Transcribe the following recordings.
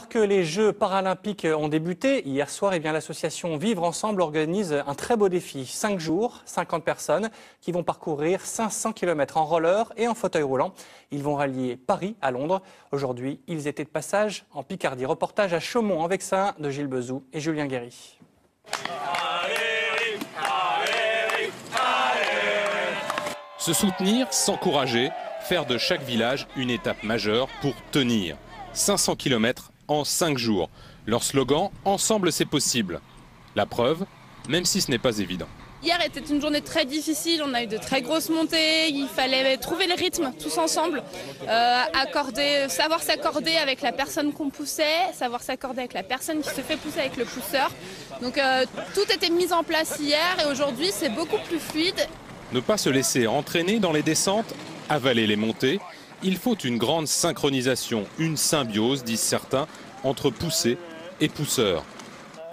Alors que les Jeux paralympiques ont débuté hier soir, l'association Vivre Ensemble organise un très beau défi. 5 jours, 50 personnes qui vont parcourir 500 km en roller et en fauteuil roulant. Ils vont rallier Paris à Londres. Aujourd'hui, ils étaient de passage en Picardie. Reportage à Chaumont en Vexin de Gilles Bezou et Julien Guéry. Se soutenir, s'encourager, faire de chaque village une étape majeure pour tenir. 500 km en 5 jours. Leur slogan, ensemble c'est possible. La preuve, même si ce n'est pas évident. Hier était une journée très difficile, on a eu de très grosses montées, il fallait trouver le rythme tous ensemble, savoir s'accorder avec la personne qu'on poussait, savoir s'accorder avec la personne qui se fait pousser avec le pousseur. Donc tout était mis en place hier et aujourd'hui c'est beaucoup plus fluide. Ne pas se laisser entraîner dans les descentes, avaler les montées. Il faut une grande synchronisation, une symbiose, disent certains, entre poussée et pousseur.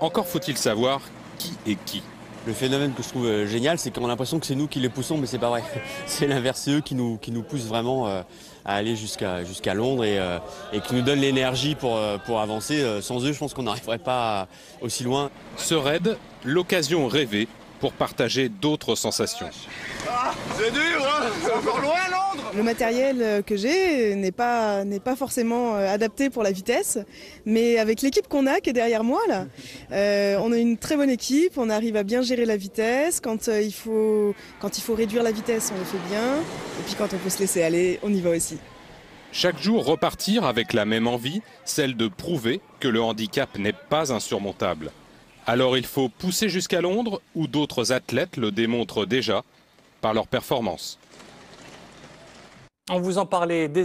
Encore faut-il savoir qui est qui. Le phénomène que je trouve génial, c'est qu'on a l'impression que c'est nous qui les poussons, mais c'est pas vrai. C'est l'inverse, c'est eux qui nous poussent vraiment à aller jusqu'à Londres et qui nous donnent l'énergie pour avancer. Sans eux, je pense qu'on n'arriverait pas aussi loin. Ce raid, l'occasion rêvée pour partager d'autres sensations. Ah, c'est dur, hein, c'est encore loin Londres. Le matériel que j'ai n'est pas forcément adapté pour la vitesse, mais avec l'équipe qu'on a qui est derrière moi là, on a une très bonne équipe, on arrive à bien gérer la vitesse. Quand il faut réduire la vitesse, on le fait bien, et puis quand on peut se laisser aller, on y va aussi. Chaque jour repartir avec la même envie, celle de prouver que le handicap n'est pas insurmontable. Alors il faut pousser jusqu'à Londres, où d'autres athlètes le démontrent déjà par leur performance. On vous en parlait dès